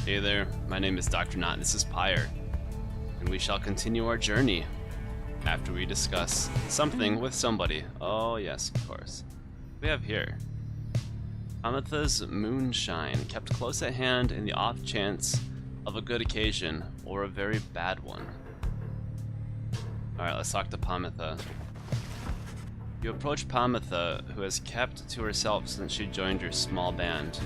Hey there, my name is Dr. Nought and this is Pyre, and we shall continue our journey after we discuss something with somebody. Oh yes, of course. We have here Pamitha's moonshine, kept close at hand in the off chance of a good occasion or a very bad one. Alright, let's talk to Pamitha. You approach Pamitha, who has kept to herself since she joined your small band.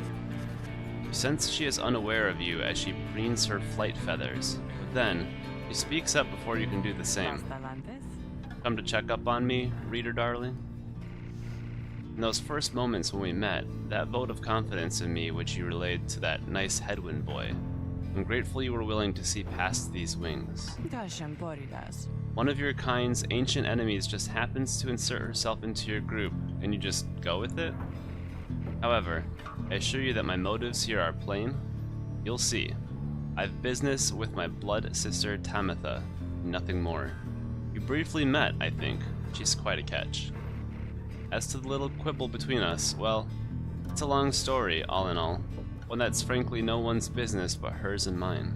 You sense she is unaware of you as she preens her flight feathers, but then she speaks up before you can do the same. Come to check up on me, reader darling? In those first moments when we met, that vote of confidence in me which you relayed to that nice headwind boy, I'm grateful you were willing to see past these wings. One of your kind's ancient enemies just happens to insert herself into your group, and you just go with it? However, I assure you that my motives here are plain. You'll see. I've business with my blood sister Pamitha, nothing more. You briefly met, I think. She's quite a catch. As to the little quibble between us, well, it's a long story, all in all. One that's frankly no one's business but hers and mine.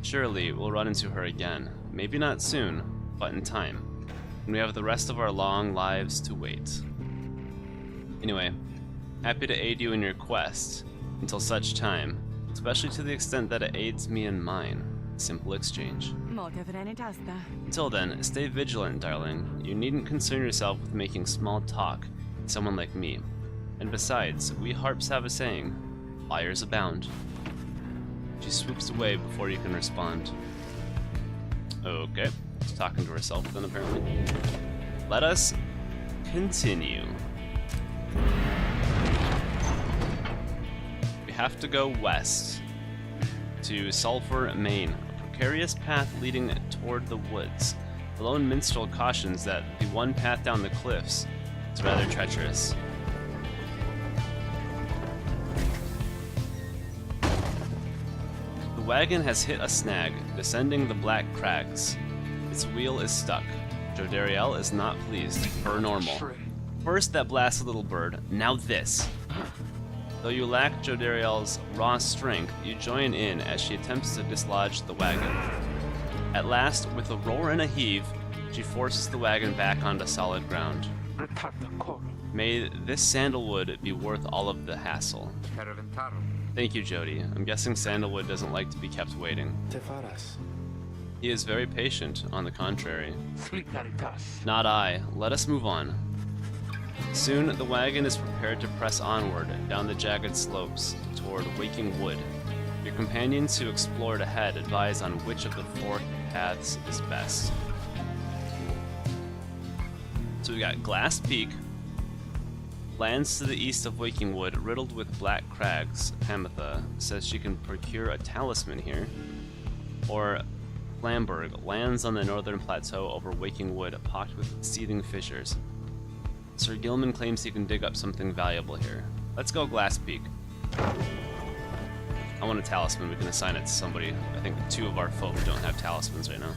Surely we'll run into her again. Maybe not soon, but in time. And we have the rest of our long lives to wait. Anyway, happy to aid you in your quest, until such time, especially to the extent that it aids me in mine. Simple exchange. Until then, stay vigilant, darling. You needn't concern yourself with making small talk with someone like me. And besides, we harps have a saying, liars abound. She swoops away before you can respond. Okay, she's talking to herself then apparently. Let us continue. We have to go west to Sulphur, Maine, a precarious path leading toward the woods. The lone minstrel cautions that the one path down the cliffs is rather treacherous. The wagon has hit a snag, descending the black crags. Its wheel is stuck. Jodariel is not pleased, per normal. First that blasted little bird, now this. Though you lack Jodariel's raw strength, you join in as she attempts to dislodge the wagon. At last, with a roar and a heave, she forces the wagon back onto solid ground. May this sandalwood be worth all of the hassle. Thank you, Jody. I'm guessing Sandalwood doesn't like to be kept waiting. He is very patient, on the contrary. Not I. Let us move on. Soon, the wagon is prepared to press onward down the jagged slopes toward Waking Wood. Your companions who explored ahead advise on which of the four paths is best. So we got Glass Peak, lands to the east of Waking Wood, riddled with black crags. Pamitha says she can procure a talisman here. Or Flamberg, lands on the northern plateau over Waking Wood, pocked with seething fissures. Sir Gilman claims he can dig up something valuable here. Let's go Glass Peak. I want a talisman, we can assign it to somebody. I think two of our folk don't have talismans right now.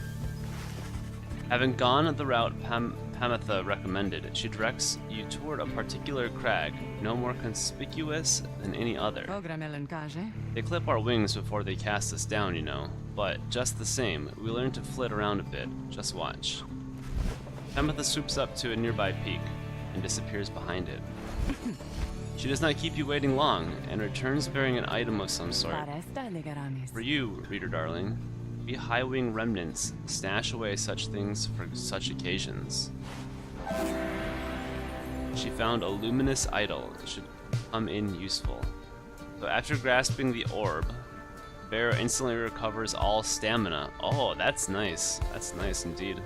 Having gone the route Pamitha recommended, she directs you toward a particular crag, no more conspicuous than any other. They clip our wings before they cast us down, you know, but just the same, we learn to flit around a bit. Just watch. Pamitha swoops up to a nearby peak and disappears behind it. She does not keep you waiting long, and returns bearing an item of some sort. For you, reader darling, we high-wing remnants stash away such things for such occasions. She found a luminous idol that should come in useful. So after grasping the orb, bear instantly recovers all stamina. Oh, that's nice. That's nice indeed.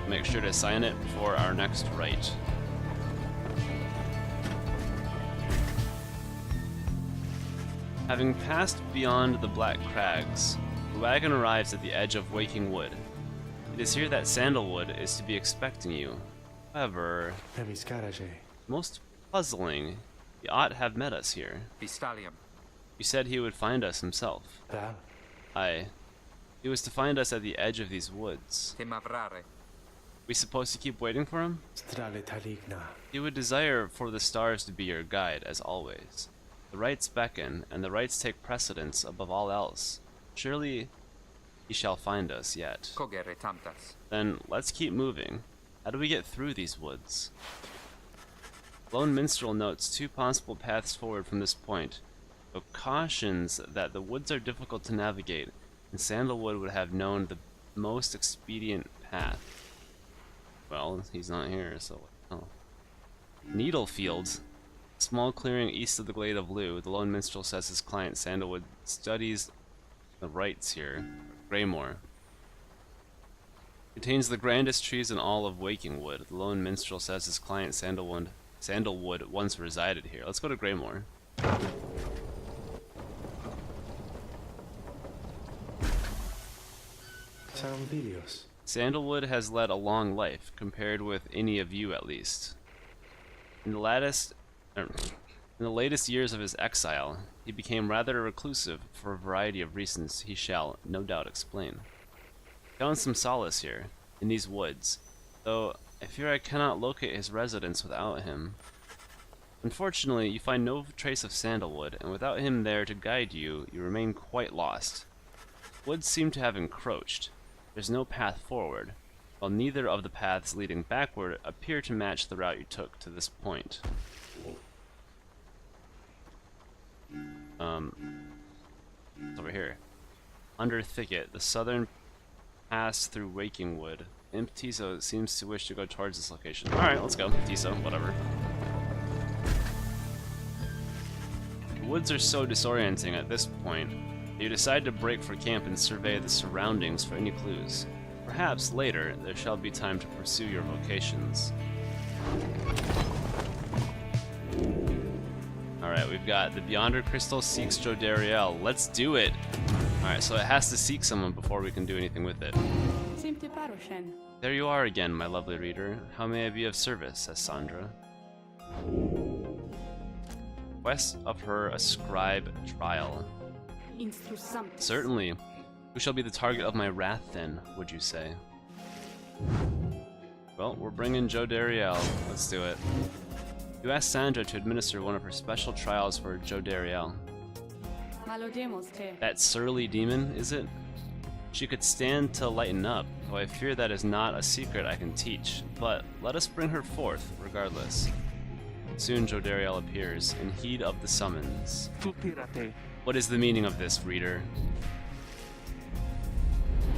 Make sure to assign it for our next rite. Having passed beyond the black crags, the wagon arrives at the edge of Waking Wood. It is here that Sandalwood is to be expecting you. However, most puzzling, he ought have met us here. You said he would find us himself. Aye. He was to find us at the edge of these woods. We supposed to keep waiting for him? He would desire for the stars to be your guide, as always. The rites beckon, and the rites take precedence above all else. Surely he shall find us yet. Then let's keep moving. How do we get through these woods? Lone Minstrel notes 2 possible paths forward from this point, but cautions that the woods are difficult to navigate, and Sandalwood would have known the most expedient path. Well, he's not here, so what the hell? Needlefields. Small clearing east of the Glade of Lu. The Lone Minstrel says his client Sandalwood studies the rites here. Greymore. Contains the grandest trees in all of Wakingwood. The Lone Minstrel says his client Sandalwood once resided here. Let's go to Greymore. Sandalwood has led a long life, compared with any of you at least. In the latest years of his exile, he became rather reclusive for a variety of reasons he shall, no doubt, explain. Found some solace here, in these woods, though I fear I cannot locate his residence without him. Unfortunately, you find no trace of Sandalwood, and without him there to guide you, you remain quite lost. Woods seem to have encroached. There's no path forward, while neither of the paths leading backward appear to match the route you took to this point. It's over here. Under thicket, the southern pass through Wakingwood. Imp Tiso seems to wish to go towards this location. Alright, let's go. Tiso, whatever. The woods are so disorienting at this point that you decide to break for camp and survey the surroundings for any clues. Perhaps later there shall be time to pursue your vocations. Alright, we've got the Beyonder Crystal seeks Jodariel. Let's do it! Alright, so it has to seek someone before we can do anything with it. There you are again, my lovely reader. How may I be of service? Says Sandra. Quest of her a Scribe Trial. Certainly. Who shall be the target of my wrath then, would you say? Well, we're bringing Jodariel. Let's do it. You asked Sandra to administer one of her special trials for Jodariel. That surly demon, is it? She could stand to lighten up, though I fear that is not a secret I can teach. But let us bring her forth, regardless. Soon Jodariel appears, in heed of the summons. What is the meaning of this, reader?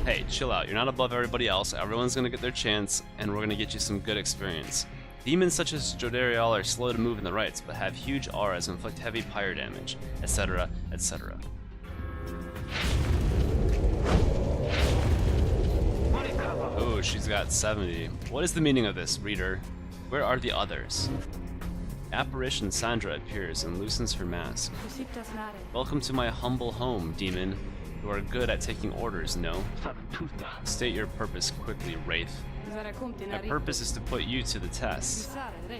Hey, chill out. You're not above everybody else. Everyone's gonna get their chance, and we're gonna get you some good experience. Demons such as Jodariel are slow to move in the rites, but have huge auras and inflict heavy pyre damage, etc., etc. Oh, she's got 70. What is the meaning of this, reader? Where are the others? Apparition Sandra appears and loosens her mask. Welcome to my humble home, demon. You are good at taking orders, no? State your purpose quickly, Wraith. My purpose is to put you to the test.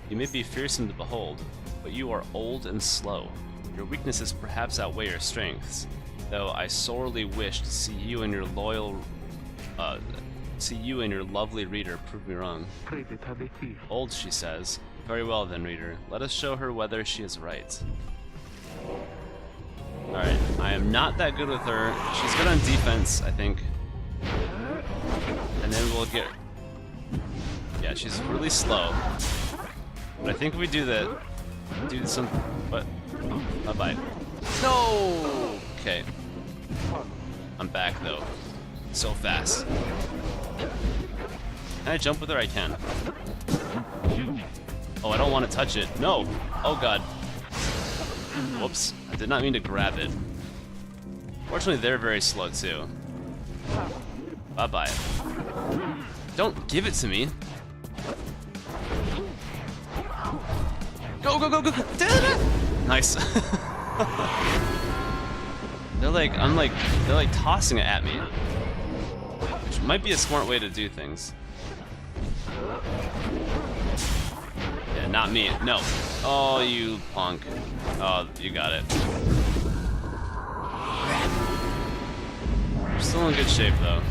You may be fearsome to behold, but you are old and slow. Your weaknesses perhaps outweigh your strengths, though I sorely wish to see you and your lovely reader prove me wrong. Old, she says. Very well then, reader. Let us show her whether she is right. Alright, I am not that good with her. She's good on defense, I think. And then we'll get... Yeah, she's really slow. But I think we do that. Do some... What? Bye-bye. No! Okay. I'm back, though. So fast. Can I jump with her? I can. Oh, I don't want to touch it. No! Oh, God. Whoops. I did not mean to grab it. Fortunately, they're very slow, too. Bye-bye. Don't give it to me. Go, go, go, go! Nice. They're like tossing it at me. Which might be a smart way to do things. Yeah, not me. No. Oh, you punk. Oh, you got it. You're still in good shape, though.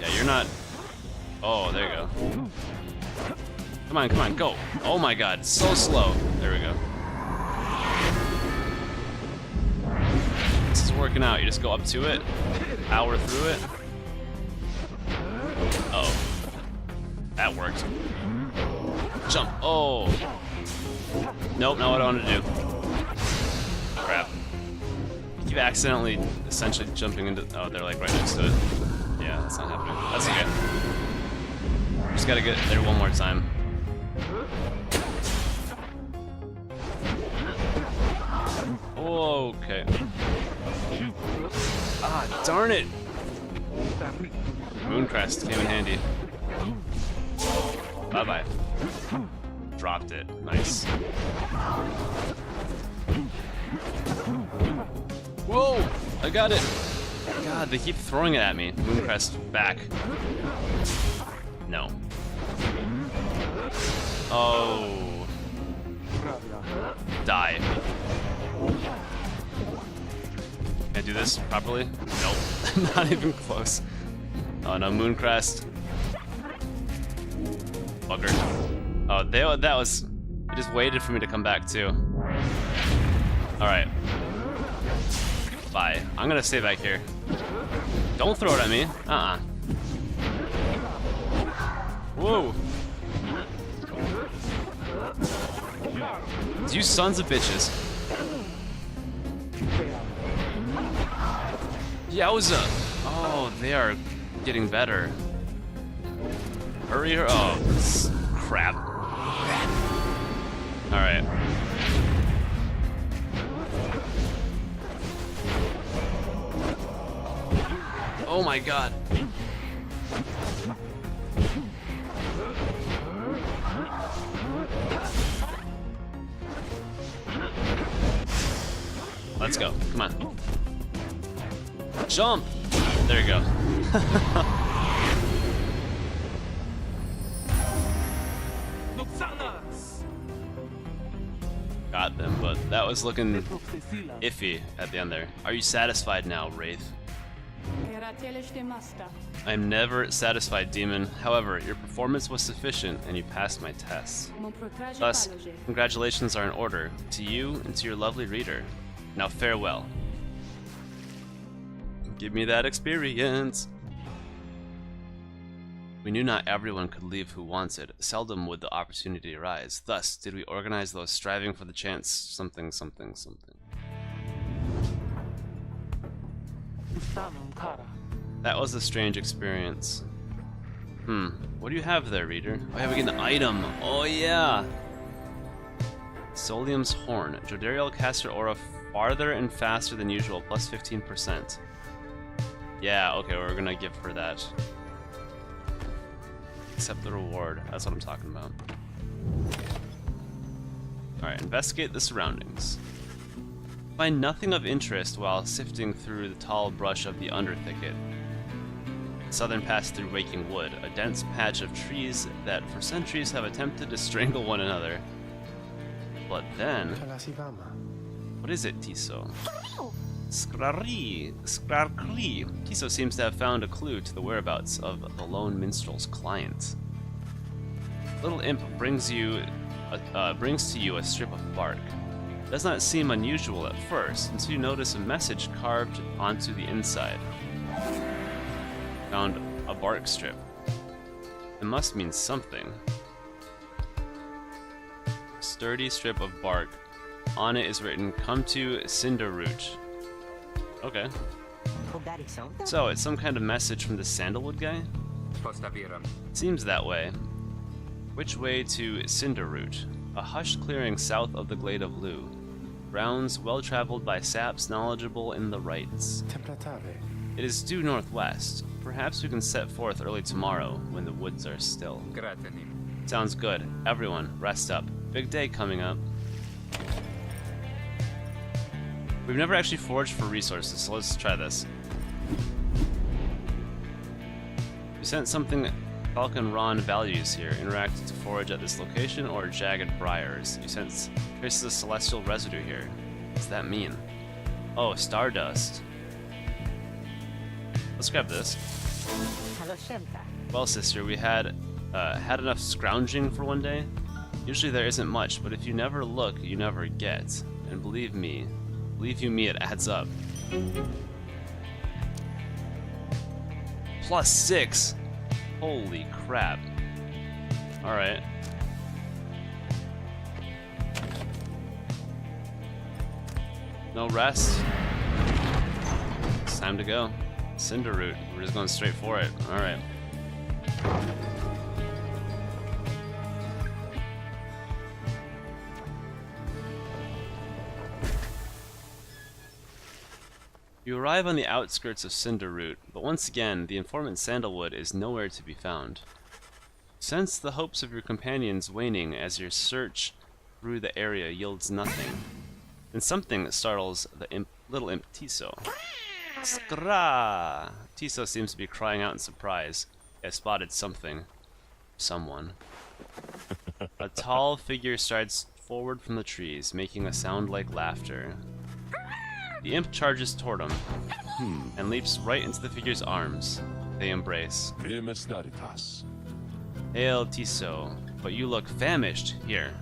Yeah, you're not... Oh, there you go. Come on, go. Oh my god, so slow. There we go. this is working out. You just go up to it, power through it. Oh. That worked. Jump. Oh. Nope, not what I wanted to do. Crap. You keep accidentally, essentially jumping into... Oh, they're like right next to it. Yeah, that's not happening. That's okay. Just gotta get there one more time. Oh, okay. Ah, darn it! Mooncrest came in handy. Bye-bye. Dropped it. Nice. Whoa! I got it! God, they keep throwing it at me. Mooncrest, back. No. Oh. Die. Can I do this properly? Nope. Not even close. Oh no, Mooncrest. Bugger. Oh, that was... They just waited for me to come back too. Alright. Bye. I'm gonna stay back here. Don't throw it at me. Uh-uh. Whoa. You sons of bitches. Yowza. Oh, they are getting better. Hurry her. Oh, crap. Alright. Oh my god. Let's go. Come on. Jump! There you go. Got them, but that was looking iffy at the end there. Are you satisfied now, Wraith? I am never satisfied, Demon. However, your performance was sufficient and you passed my tests. Thus, congratulations are in order to you and to your lovely reader. Now farewell. Give me that experience. We knew not everyone could leave who wanted. Seldom would the opportunity arise. Thus did we organize those striving for the chance something something something. That was a strange experience. What do you have there, reader? Oh yeah, we get an item. Oh yeah! Solium's Horn. Jodariel casts her aura farther and faster than usual, plus 15%. Yeah, okay, we're gonna give her that. Accept the reward. That's what I'm talking about. Alright, investigate the surroundings. Find nothing of interest while sifting through the tall brush of the underthicket. Southern pass through waking wood, a dense patch of trees that for centuries have attempted to strangle one another. But then... What is it, Tiso? Skrarri. Tiso seems to have found a clue to the whereabouts of the lone minstrel's client. Little imp brings to you a strip of bark. It does not seem unusual at first until you notice a message carved onto the inside. Found a bark strip. It must mean something. A sturdy strip of bark. On it is written, "Come to Cinderroot." Okay. So, it's some kind of message from the Sandalwood guy? Seems that way. Which way to Cinderroot? A hushed clearing south of the Glade of Lu. Grounds well traveled by saps knowledgeable in the rites. It is due northwest. Perhaps we can set forth early tomorrow when the woods are still. Sounds good. Everyone, rest up. Big day coming up. We've never actually foraged for resources, so let's try this. We sent something Falcon Ron values here. Interact to forage at this location or jagged briars. You sense traces of celestial residue here. What's that mean? Oh, stardust. Let's grab this. Well, sister, we had enough scrounging for one day. Usually there isn't much, but if you never look, you never get. And believe you me, it adds up. +6. Holy crap. Alright. No rest. It's time to go. Cinder Root. We're just going straight for it. Alright. You arrive on the outskirts of Cinder Root, but once again, the informant Sandalwood is nowhere to be found. Sense the hopes of your companions waning as your search through the area yields nothing. Then something startles the little imp Tiso. Skra! Tiso seems to be crying out in surprise. He has spotted something. Someone. A tall figure strides forward from the trees, making a sound like laughter. The imp charges toward him, and leaps right into the figure's arms. They embrace. Hail, Tiso, but you look famished. Here.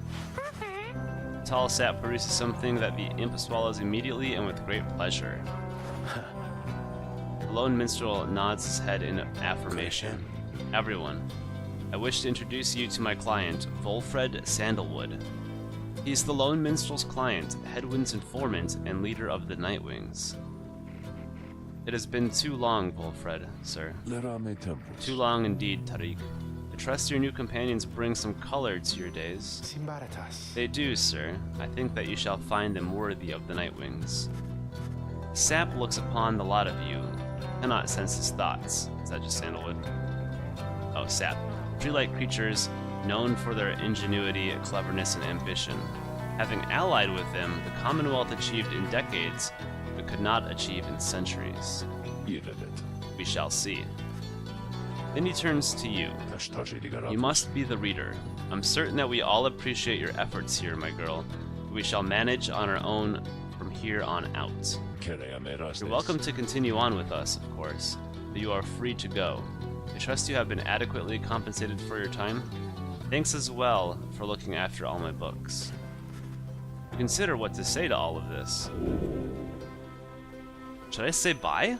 The tall sap produces something that the imp swallows immediately and with great pleasure. The lone minstrel nods his head in affirmation. Everyone, I wish to introduce you to my client, Volfred Sandalwood. He's the lone minstrel's client, Headwind's informant, and leader of the Nightwings. It has been too long, Volfred, sir. Too long indeed, Tariq. I trust your new companions bring some color to your days. They do, sir. I think that you shall find them worthy of the Nightwings. Sap looks upon the lot of you. Cannot sense his thoughts. Is that just Sandalwood? Oh, Sap. Tree-like creatures known for their ingenuity, cleverness, and ambition. Having allied with them, the Commonwealth achieved in decades, but could not achieve in centuries. We shall see. Then he turns to you. You must be the reader. I'm certain that we all appreciate your efforts here, my girl. We shall manage on our own from here on out. You're welcome to continue on with us, of course, but you are free to go. I trust you have been adequately compensated for your time. Thanks as well for looking after all my books. Consider what to say to all of this. Should I say bye?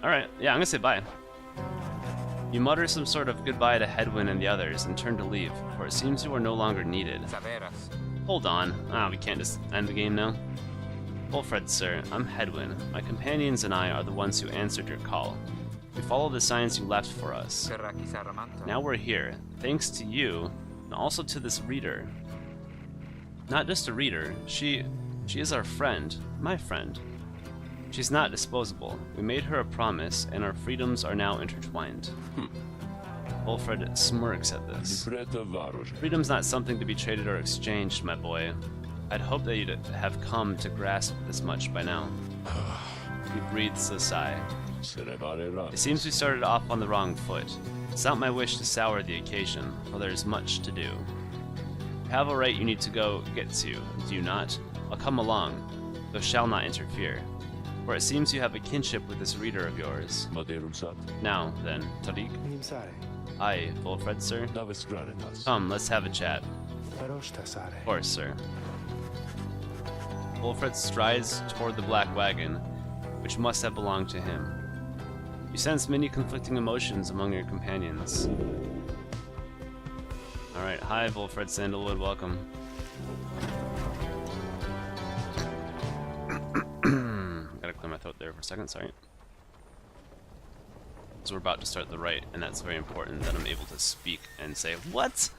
Alright, yeah, I'm gonna say bye. You mutter some sort of goodbye to Headwind and the others and turn to leave, for it seems you are no longer needed. Hold on. We can't just end the game now. Volfred, sir, I'm Headwind. My companions and I are the ones who answered your call. We followed the signs you left for us. Now we're here, thanks to you, and also to this reader. Not just a reader, she is our friend, my friend. She's not disposable. We made her a promise, and our freedoms are now intertwined. Volfred smirks at this. Freedom's not something to be traded or exchanged, my boy. I'd hoped that you'd have come to grasp this much by now. He breathes a sigh. It seems we started off on the wrong foot. It's not my wish to sour the occasion, for there's much to do. You have a right you need to go get to, do you not? I'll come along, though shall not interfere. For it seems you have a kinship with this reader of yours. Now, then, Tariq. Aye, Volfred, sir. Come, let's have a chat. Of course, sir. Volfred strides toward the black wagon, which must have belonged to him. You sense many conflicting emotions among your companions. Alright, hi Volfred Sandalwood, welcome. Gotta clear my throat there for a second, sorry. So we're about to start the rite, and that's very important that I'm able to speak and say, what?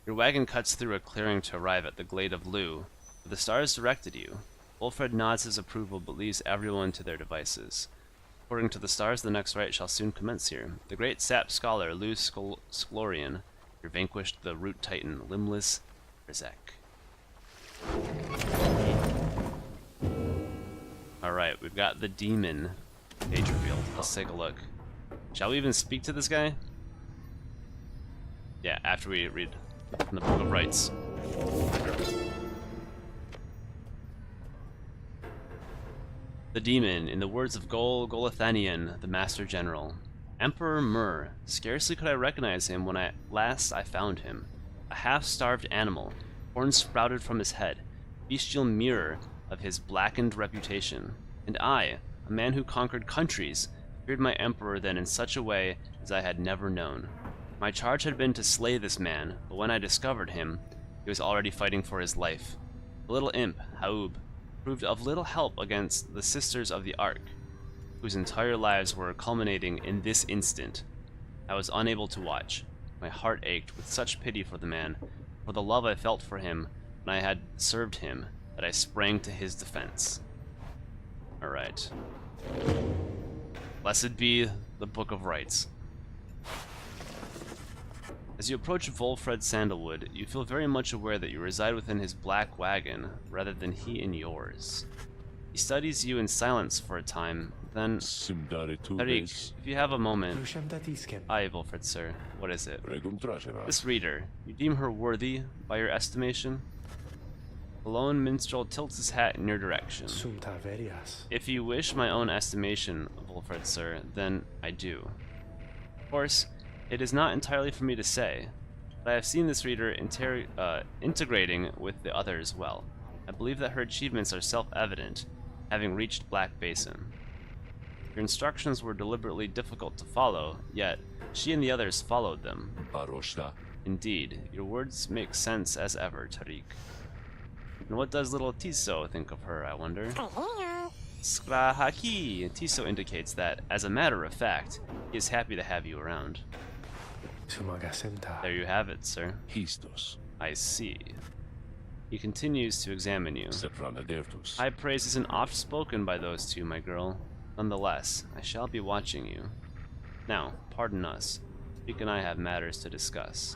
Your wagon cuts through a clearing to arrive at the Glade of Lu, where the stars directed you. Volfred nods his approval but leaves everyone to their devices. According to the stars, the next rite shall soon commence here. The great sap scholar Lu Sklorian, your vanquished the root titan, limbless Rizek. Alright, we've got the demon page revealed. Let's take a look. Shall we even speak to this guy? Yeah, after we read from the Book of Rites. The demon, in the words of Gol Golathanian, the Master General. Emperor Mur. Scarcely could I recognize him when last I found him. A half-starved animal. Horns sprouted from his head, bestial mirror of his blackened reputation. And I, a man who conquered countries, feared my emperor then in such a way as I had never known. My charge had been to slay this man, but when I discovered him, he was already fighting for his life. The little imp, Haub, proved of little help against the Sisters of the Ark, whose entire lives were culminating in this instant. I was unable to watch. My heart ached with such pity for the man, for the love I felt for him when I had served him, that I sprang to his defense. Alright. Blessed be the Book of Rites. As you approach Volfred Sandalwood, you feel very much aware that you reside within his black wagon, rather than he in yours. He studies you in silence for a time, then... Tariq, if you have a moment... Aye, Volfred, sir. What is it? This reader, you deem her worthy, by your estimation? The lone minstrel tilts his hat in your direction. If you wish my own estimation, Volfred, sir, then I do. Of course, it is not entirely for me to say, but I have seen this reader integrating with the others well. I believe that her achievements are self-evident, having reached Black Basin. Your instructions were deliberately difficult to follow, yet she and the others followed them. Indeed, your words make sense as ever, Tariq. And what does little Tiso think of her, I wonder? Skrahaki! Tiso indicates that, as a matter of fact, he is happy to have you around. There you have it, sir. I see. He continues to examine you. High praise isn't oft spoken by those two, my girl. Nonetheless, I shall be watching you. Now, pardon us. Sheik and I have matters to discuss.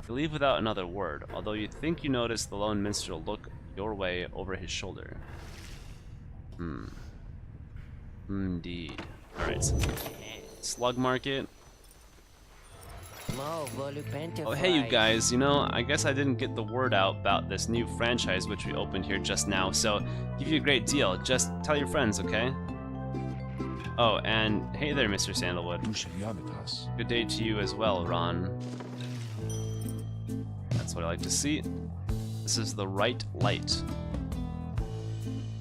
You leave without another word, although you think you notice the lone minstrel look your way over his shoulder. Indeed. Alright. Slug Market. Oh, hey, you guys. You know, I guess I didn't get the word out about this new franchise which we opened here just now, so give you a great deal. Just tell your friends, okay? Oh, and hey there, Mr. Sandalwood. Good day to you as well, Ron. That's what I like to see. This is the Rite light.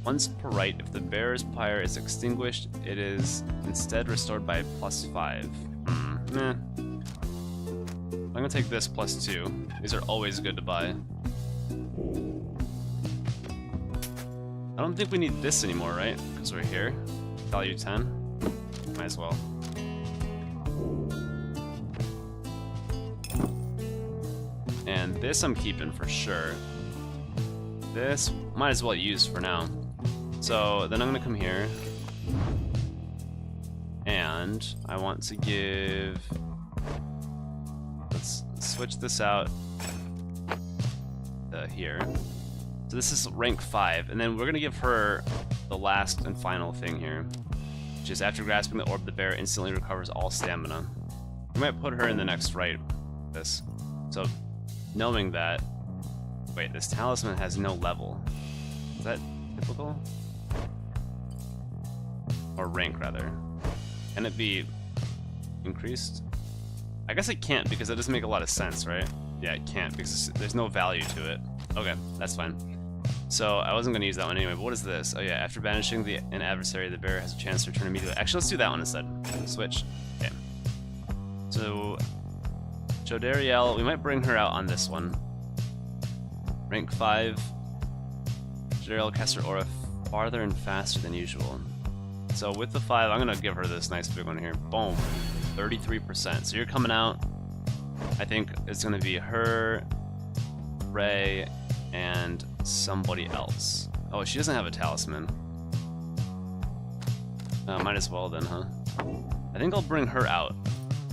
Once per rite, if the bearer's pyre is extinguished, it is instead restored by +5. Meh. I'm gonna take this +2. These are always good to buy. I don't think we need this anymore, right? Because we're here. Value 10. Might as well. And this I'm keeping for sure. This might as well use for now. So then I'm gonna come here. And I want to give... Let's switch this out here. So this is rank 5, and then we're gonna give her the last and final thing here, which is after grasping the orb, the bearer instantly recovers all stamina. We might put her in the next rite. This. So knowing that, wait, this talisman has no level. Is that typical? Or rank rather? Can it be increased? I guess it can't because it doesn't make a lot of sense, right? Yeah, it can't because there's no value to it. Okay, that's fine. So I wasn't going to use that one anyway, but what is this? Oh yeah, after banishing an adversary, the bearer has a chance to return immediately. Actually, let's do that one instead. Switch. Okay. So, Jodariel, we might bring her out on this one. Rank 5. Jodariel casts her aura farther and faster than usual. So with the 5, I'm going to give her this nice big one here. Boom. 33%. So you're coming out. I think it's going to be her, Ray, and somebody else. Oh, she doesn't have a talisman. Might as well then, huh? I think I'll bring her out,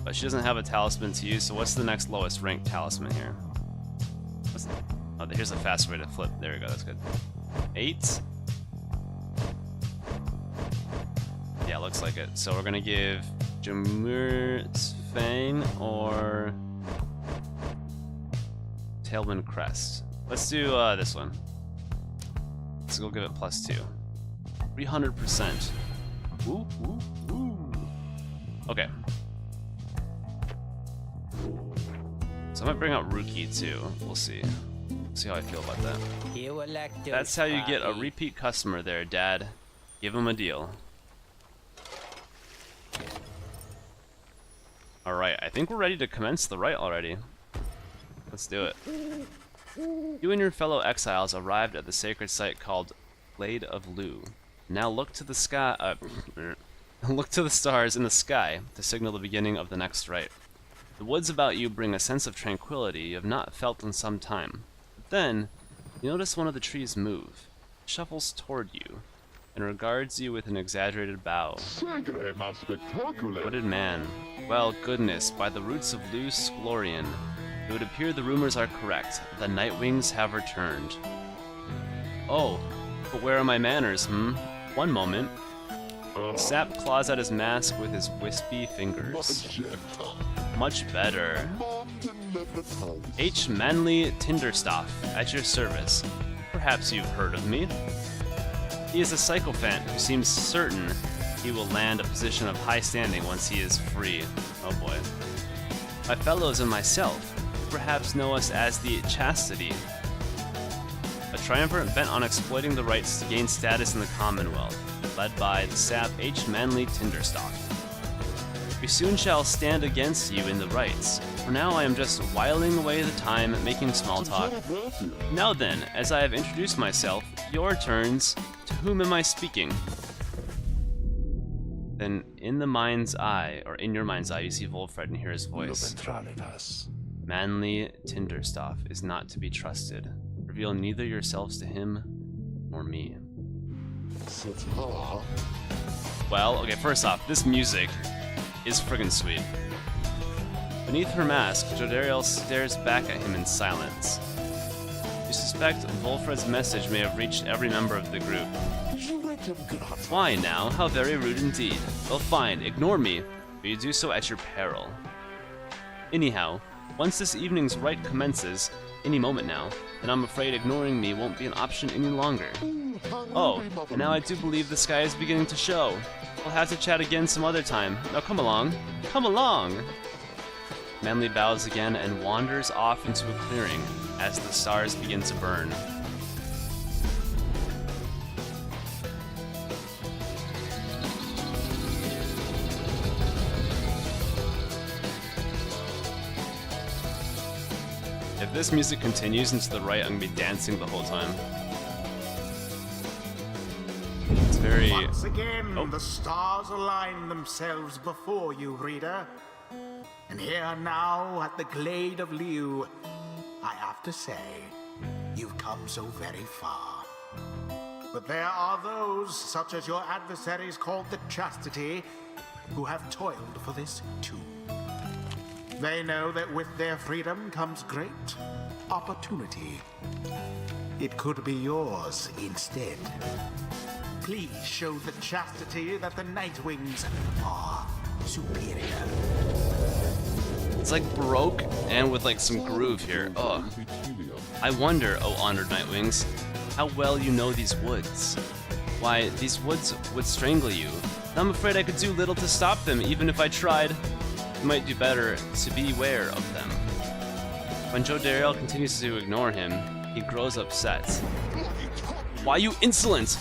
but she doesn't have a talisman to use, so what's the next lowest ranked talisman here? Oh, here's a fast way to flip. There we go, that's good. 8? Yeah, looks like it. So we're gonna give Jamur's Fang or Tailwind Crest. Let's do this one. Let's go give it +2. 300%. Ooh, ooh, ooh. Okay. So I might bring out Ruki too. We'll see. See how I feel about that. You elect That's how you get a repeat customer there, Dad. Give him a deal. Alright, I think we're ready to commence the rite already. Let's do it. You and your fellow exiles arrived at the sacred site called Glade of Lu. Now look to the sky, look to the stars in the sky to signal the beginning of the next rite. The woods about you bring a sense of tranquility you have not felt in some time. But then, you notice one of the trees move, shuffles toward you, and regards you with an exaggerated bow. Hooded man. Well, goodness, by the roots of Lu Splorian, it would appear the rumors are correct. The Nightwings have returned. Oh, but where are my manners, One moment. Sap claws at his mask with his wispy fingers. Much better. H. Manley Tinderstauf, at your service. Perhaps you've heard of me. He is a sycophant who seems certain he will land a position of high standing once he is free. Oh boy. My fellows and myself perhaps know us as the Chastity, a triumvirate bent on exploiting the rights to gain status in the Commonwealth, led by the sap H. Manley Tinderstauf. We soon shall stand against you in the rights. For now I am just whiling away the time making small talk. Now then, as I have introduced myself, your turns. To whom am I speaking? Then in the mind's eye, or in your mind's eye, you see Volfred and hear his voice. Manley Tinderstauf is not to be trusted. Reveal neither yourselves to him nor me. Well, okay, first off, this music is friggin' sweet. Beneath her mask, Jodariel stares back at him in silence. You suspect Volfred's message may have reached every member of the group. Why now? How very rude indeed. Well, fine, ignore me, but you do so at your peril. Anyhow, once this evening's rite commences, any moment now, then I'm afraid ignoring me won't be an option any longer. Oh, and now I do believe the sky is beginning to show. We'll have to chat again some other time. Now come along. Come along! Manley bows again and wanders off into a clearing as the stars begin to burn. If this music continues into the right, I'm gonna be dancing the whole time. It's very... Once again, the stars align themselves before you, reader. And here now at the Glade of Lu, I have to say, you've come so very far. But there are those, such as your adversaries called the Chastity, who have toiled for this too. They know that with their freedom comes great opportunity. It could be yours instead. Please show the Chastity that the Nightwings are superior. It's like Baroque and with like some groove here. Ugh. I wonder, oh honored Nightwings, how well you know these woods. Why, these woods would strangle you. I'm afraid I could do little to stop them, even if I tried. You might do better to beware of them. When Jodariel continues to ignore him, he grows upset. Why, you insolent!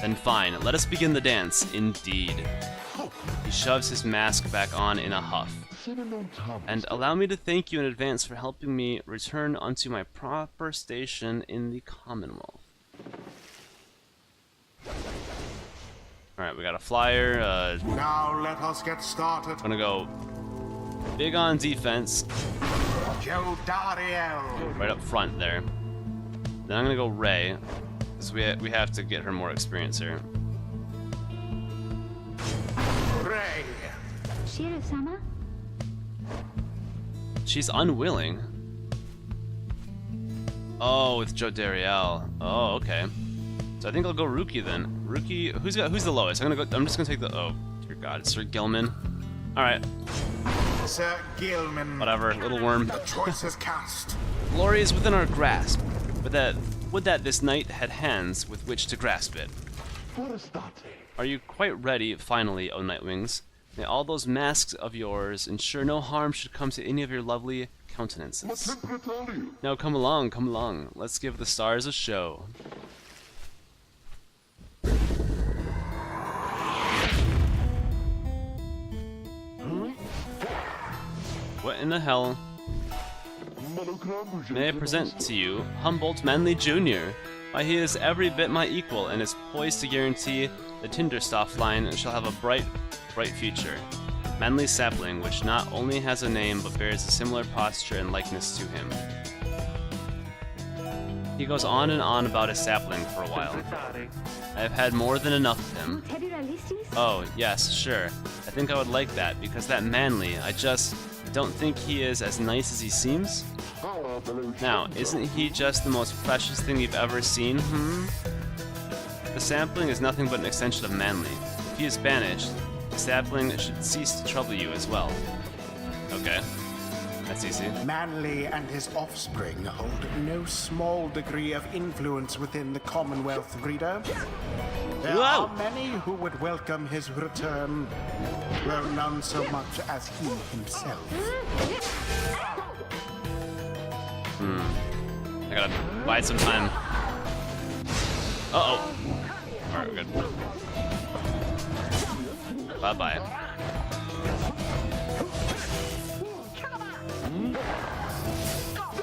Then fine, let us begin the dance, indeed. He shoves his mask back on in a huff. And allow me to thank you in advance for helping me return unto my proper station in the Commonwealth. Alright, we got a flyer. Now let us get started. Gonna go big on defense. Jodariel. Right up front there. Then I'm gonna go Ray, because we have to get her more experience here. Ray. Shiro-sama? She's unwilling. Oh, with Jodariel. Oh, okay. So I think I'll go Rookie then. Rookie, who's the lowest? I'm just gonna take the, oh dear God, it's Sir Gilman. All right. Sir Gilman. Whatever, little worm. The choice is cast. Glory is within our grasp, but would that this knight had hands with which to grasp it. Are you quite ready, finally, O Nightwings? May all those masks of yours ensure no harm should come to any of your lovely countenances. Now come along, come along. Let's give the stars a show. What in the hell? May I present to you Humboldt Manley Jr. Why, he is every bit my equal and is poised to guarantee the Tinderstauf line shall have a bright future. Manley sapling, which not only has a name but bears a similar posture and likeness to him. He goes on and on about his sapling for a while. I have had more than enough of him. Oh, yes, sure. I think I would like that, because that Manley, I just don't think he is as nice as he seems. Now, isn't he just the most precious thing you've ever seen, The sapling is nothing but an extension of Manley. If he is banished, the sapling should cease to trouble you as well. Okay. That's easy. Manley and his offspring hold no small degree of influence within the Commonwealth, reader. There are many who would welcome his return, though none so much as he himself. I gotta bide some time. Uh-oh. Alright, we're good. Bye-bye.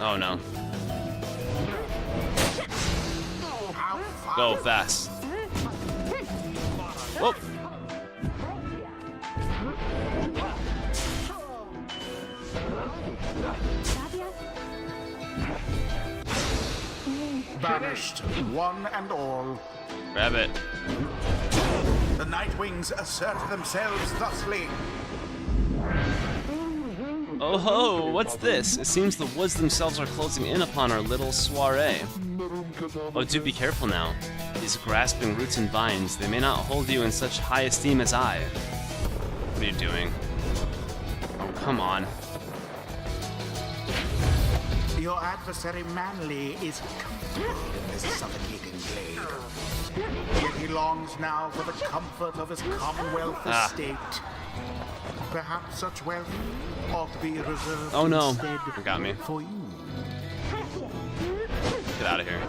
Oh no. Go fast. Whoop. Banished, one and all. Grab it. The Nightwings assert themselves thusly. Oh ho, what's this? It seems the woods themselves are closing in upon our little soiree. Oh, do be careful now. These grasping roots and vines, they may not hold you in such high esteem as I. What are you doing? Oh, come on. Your adversary Manley is comfortable in this suffocating glade. Yet he longs now for the comfort of his Commonwealth estate. Perhaps such wealth ought to be reserved instead it got me. For you. Get out of here.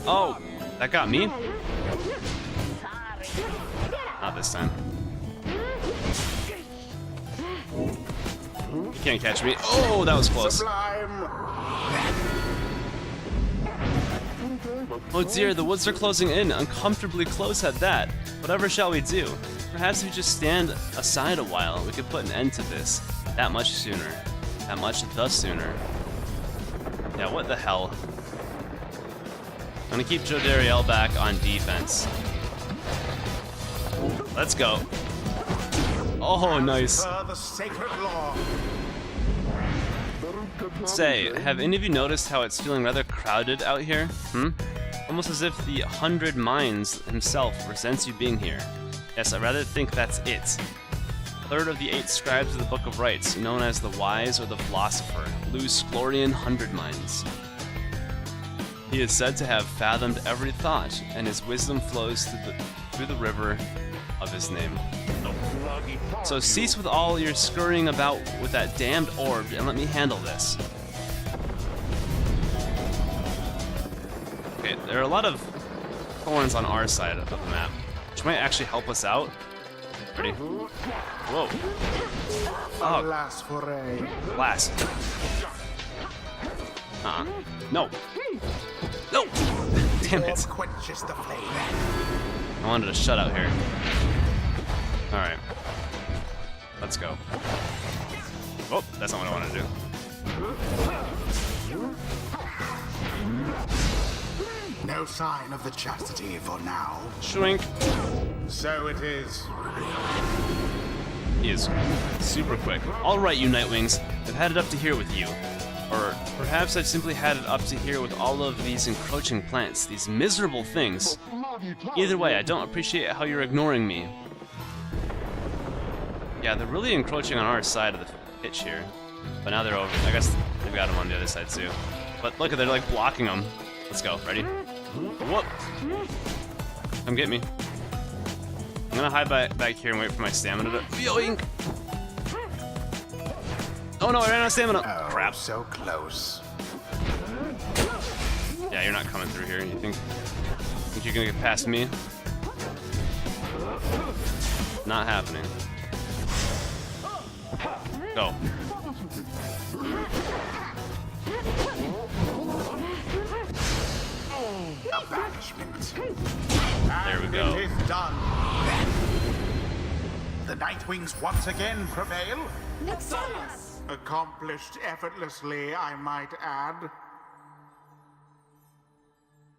Oh, that got me? Not this time. You can't catch me. Oh, that was close. Sublime. Oh dear, the woods are closing in, uncomfortably close at that. Whatever shall we do? Perhaps if we just stand aside a while, we could put an end to this. That much sooner. That much the sooner. Yeah, what the hell? I'm gonna keep Jodariel back on defense. Let's go. Oh, nice. The sacred law. Say, have any of you noticed how it's feeling rather crowded out here? Almost as if the 100 Minds himself resents you being here. Yes, I rather think that's it. Third of the 8 scribes of the Book of Rites, known as the Wise or the Philosopher, Lu's Sklorian 100 Minds. He is said to have fathomed every thought, and his wisdom flows through the river of his name. So cease with all your scurrying about with that damned orb and let me handle this. Okay, there are a lot of thorns on our side of the map, which might actually help us out. Ready? Whoa. Oh. Last foray. Last. No. No! Damn it. Quenches the flame. I wanted a shutout here. Alright. Let's go. Oh, that's not what I wanted to do. No sign of the Chastity for now. Shrink. So it is. He is super quick. Alright, you Nightwings. I've had it up to here with you. Or perhaps I've simply had it up to here with all of these encroaching plants, these miserable things. Either way, I don't appreciate how you're ignoring me. Yeah, they're really encroaching on our side of the pitch here. But now they're over. I guess they've got them on the other side too. But look, they're like blocking them. Let's go. Ready? Whoop! Come get me. I'm gonna hide back here and wait for my stamina to... Yoink! Oh no, I ran out of stamina! Oh, Crap. so close. Yeah, you're not coming through here. You think you're gonna get past me? Not happening. Go. A banishment. There we go. It is done. The Nightwings once again prevail. Exiles. Accomplished effortlessly, I might add.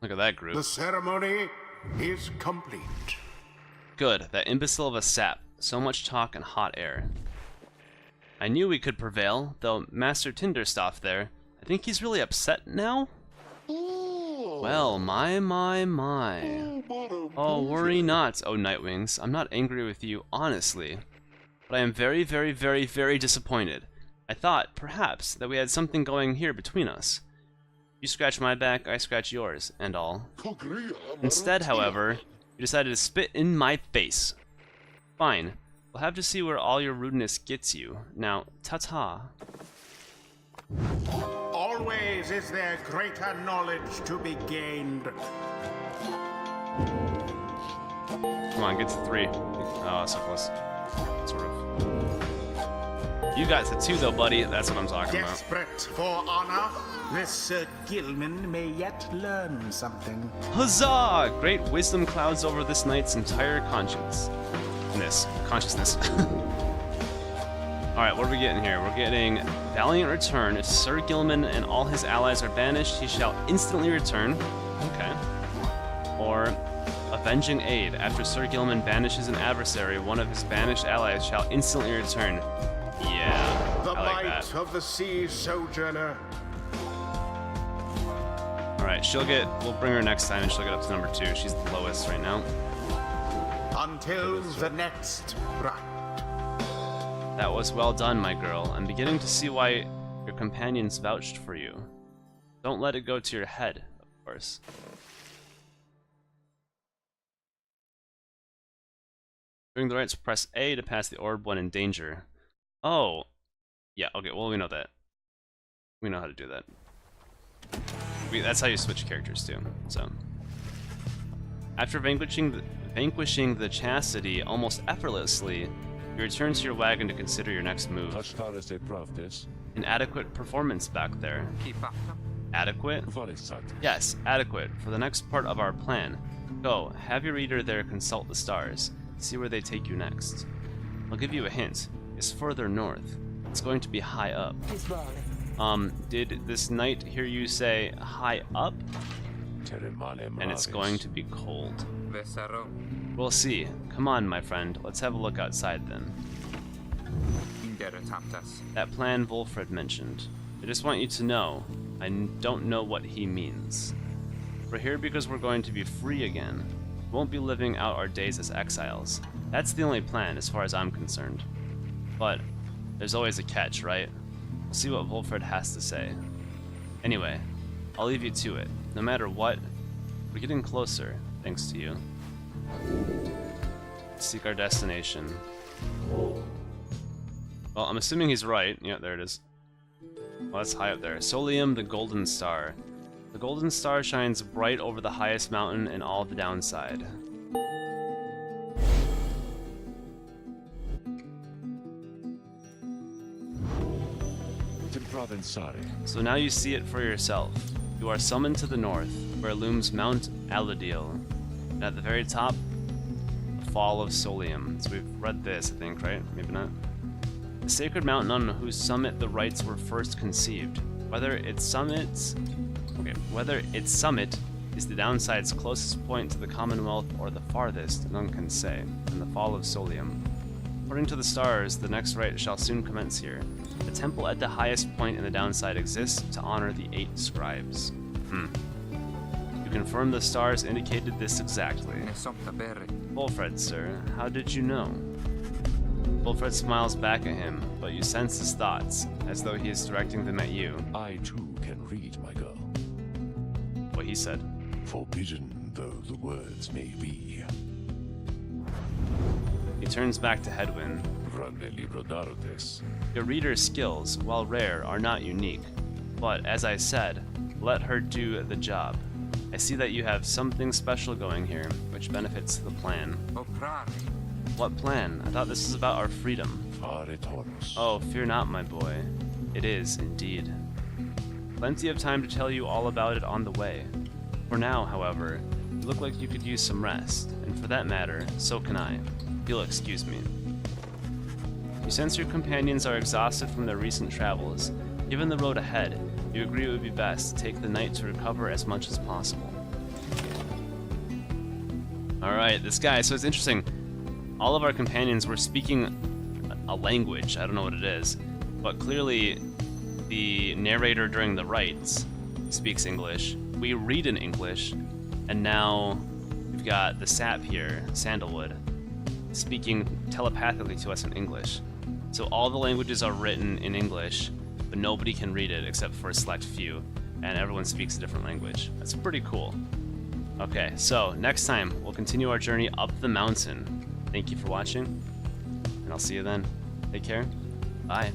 Look at that group. The ceremony is complete. Good. That imbecile of a sap. So much talk and hot air. I knew we could prevail, though Master Tinderstauf there, I think he's really upset now? Well, my. Oh, worry not, oh Nightwings. I'm not angry with you, honestly. But I am very, very, very, very disappointed. I thought, perhaps, that we had something going here between us. You scratch my back, I scratch yours, and all. Instead, however, you decided to spit in my face. Fine. We'll have to see where all your rudeness gets you. Now, ta-ta. Always is there greater knowledge to be gained. Come on, get to 3. Oh, so close. Sort of. You got to 2 though, buddy. That's what I'm talking about. Desperate for honor, this Sir Gilman may yet learn something. Huzzah! Great wisdom clouds over this knight's entire conscience. Consciousness. Alright, what are we getting here? We're getting Valiant Return. If Sir Gilman and all his allies are banished, he shall instantly return. Okay. Or Avenging Aid. After Sir Gilman banishes an adversary, one of his banished allies shall instantly return. Yeah, The I like might that. of the sea sojourner. Alright, we'll bring her next time and she'll get up to number 2. She's the lowest right now. Until the next Rite. That was well done, my girl. I'm beginning to see why your companions vouched for you. Don't let it go to your head, of course. During the rites, press A to pass the orb when in danger. Oh. Yeah, okay, well we know that. We know how to do that. That's how you switch characters too, so. After vanquishing the Chastity almost effortlessly, you return to your wagon to consider your next move. Inadequate performance back there. Adequate? Yes, adequate. For the next part of our plan. Go, have your reader there consult the stars. See where they take you next. I'll give you a hint. It's further north. It's going to be high up. Did this knight hear you say high up? And it's going to be cold. We'll see. Come on, my friend. Let's have a look outside then. That plan Volfred mentioned. I just want you to know, I don't know what he means. We're here because we're going to be free again. We won't be living out our days as exiles. That's the only plan as far as I'm concerned. But there's always a catch, right? We'll see what Volfred has to say. Anyway, I'll leave you to it. No matter what, we're getting closer, thanks to you. Let's seek our destination. Well, I'm assuming he's right. Yeah, there it is. Well, that's high up there. Solium, the Golden Star. The Golden Star shines bright over the highest mountain and all the downside. So now you see it for yourself. You are summoned to the north, where looms Mount Aladiel, and at the very top, the Fall of Solium. So we've read this, I think, right? Maybe not. The sacred mountain on whose summit the rites were first conceived. Whether its summit is the downside's closest point to the Commonwealth or the farthest, none can say, in the Fall of Solium. According to the stars, the next rite shall soon commence here. A temple at the highest point in the downside exists to honor the 8 scribes. You confirm the stars indicated this exactly. Volfred, sir, how did you know? Volfred smiles back at him, but you sense his thoughts, as though he is directing them at you. I too can read, my girl. What he said. Forbidden though the words may be. He turns back to Hedwyn. Grande libro d'artes. Your reader's skills, while rare, are not unique. But, as I said, let her do the job. I see that you have something special going here, which benefits the plan. What plan? I thought this was about our freedom. Fare toros. Oh, fear not, my boy. It is, indeed. Plenty of time to tell you all about it on the way. For now, however, you look like you could use some rest, and for that matter, so can I. If you'll excuse me. You sense your companions are exhausted from their recent travels. Given the road ahead, you agree it would be best to take the night to recover as much as possible. Alright, this guy, so it's interesting. All of our companions were speaking a language, I don't know what it is, but clearly the narrator during the rites speaks English. We read in English, and now we've got the sap here, Sandalwood, speaking telepathically to us in English. So all the languages are written in English, but nobody can read it except for a select few, and everyone speaks a different language. That's pretty cool. Okay, so next time we'll continue our journey up the mountain. Thank you for watching, and I'll see you then. Take care. Bye.